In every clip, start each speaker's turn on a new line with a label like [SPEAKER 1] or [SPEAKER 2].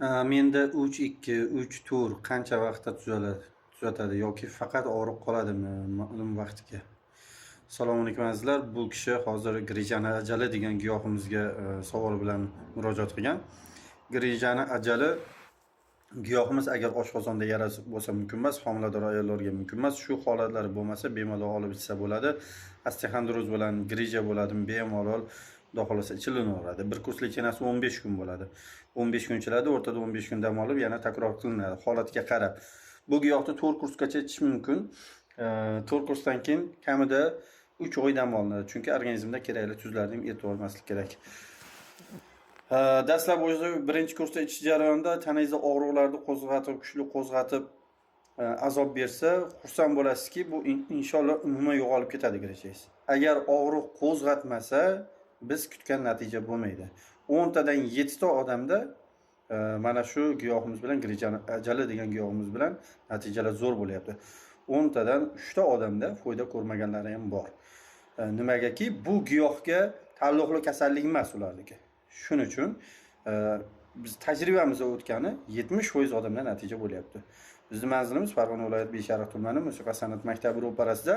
[SPEAKER 1] Menda 3-2-3 tur qancha vaqtda tuzatadi yoki faqat og'riq qoladimi ma'lum vaqtga? Assalomu alaykum azizlar. Bu kishi hozir Grijani ajali degan giyohimizga savol bilan murojaat qilgan. Grijani ajali giyohimiz agar oshqozonda yarasi bo'lsa mumkin emas, homilador ayollarga mumkin emas. Shu holatlar bo'lmasa bemalol olib ichsa bo'ladi. Osteoxondroz bilan grija bo'ladimi bemalol Xudo xolasa ichilaveradi. Bir kurs lechenasi 15 kun bo'ladi. 15 kun ichiladi, o'rtada 15 kun dam olib yana takror qilinadi holatiga qarab. Bu giyohni 4 kursgacha ichish mumkin. 4 kursdan keyin kamida 3 oy dam olinadi. Chunki organizmda kerakli tuzlarni eritib olmaslik kerak. Dastlab o'zi birinchi kursda ichish jarayonida tanangizda og'riqlarni qo'zg'atib, kuchli qo'zg'atib azob bersa, xursand bo'lasizki, bu inshaalloh umuman yo'qolib ketadi grijingiz. Agar og'riq qo'zg'atmasa, biz kutgan natija bo'lmaydi. 10 tadan 7 ta odamda mana shu giyohimiz bilan Grijani ajali degan giyohimiz bilan natijalar zo'r bo'lyapti. 10 tadan 3 ta odamda foyda ko'rmaganlari ham bor. Nimagaki bu giyohga taalluqli kasallik emas ularniki. Shuning uchun biz tajribamizda o'tgani 70% odamda natija bo'lyapti. Bizning manzilimiz Farg'ona viloyati Beshariq tumani musiqa san'at maktabi ro'parasida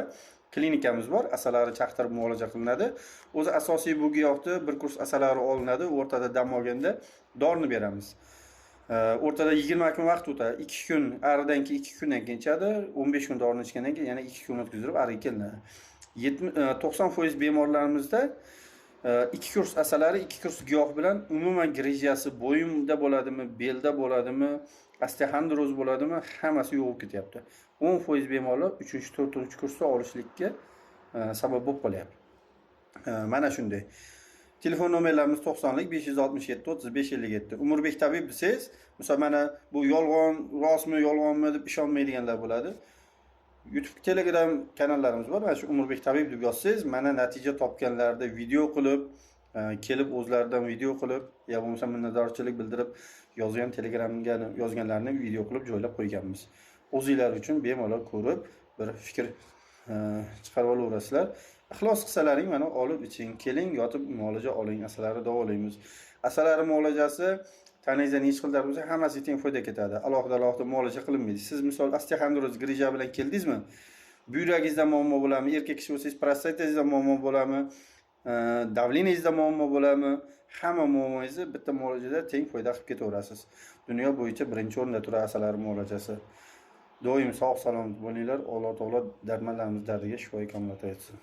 [SPEAKER 1] klinikamiz bor. Asalari chaqtirib muolaja qilinadi. O'zi asosiy bu giyohni bir kurs asalari olinadi, o'rtada dam olganda dorini beramiz. O'rtada 20 kun vaqt o'tadi. 2 kun aridan keyin 2 kundan keyin ichadi, 15 kun dorini ichgandan keyin yana 2 kun o'tkazib ariga kelinadi. 90% bemorlarimizda 2 kurs asalari, 2 kurs giyoh bilan umuman grijasi bo'yinda bo'ladimi, belda bo'ladimi, osteoxondroz bo'ladimi, hammasi yo'q ketyapti. 10% bemorlar 3-4-kursda olishlikka sabab bo'lib qolyapti. Mana shunday. Telefon nomerlarimiz 90lik 567 35 57. Umurbek tabib desangiz, masalan mana bu yolg'on, rostmi, yolg'onmi deb ishonmaydiganlar bo'ladi. YouTube Telegram kanallarimiz bor. Mana shu Umurbek tabib deb yozsangiz, mana natija topganlarda video qilib, kelib o'zlaridan video qilib, yo bo'lmasa minnatdorchilik bildirib yozgan Telegramga yozganlarni video qilib joylab qo'yganmiz. O'zingizlar uchun bemalol ko'rib, bir fikr chiqarib olaverasizlar. Ixlos qilsalaring mana olib iching, keling yotib muolaja oling, asalari davolaymiz. Asalari muolajasi tanangizda nechta xildar bo'lsa, hammasi teng foyda ketadi. Alohida muolaja qilinmaydi. Siz misol osteoxondroz grija bilan keldingizmi? Buyragingizda muammo bo'ladimi? Erkak kishi bo'lsangiz, prostatangizda muammo bo'ladimi? Davleningizda muammo bo'ladimi? Hamma muammongizni bitta muolajada teng foyda qilib ketaverasiz. Dunyo bo'yicha birinchi o'rinda turadi asalari muolajasi. Doim sog' salomat bo'linglar. Alloh taolo dardmanlarimiz dardiga shifo kamolot etsin.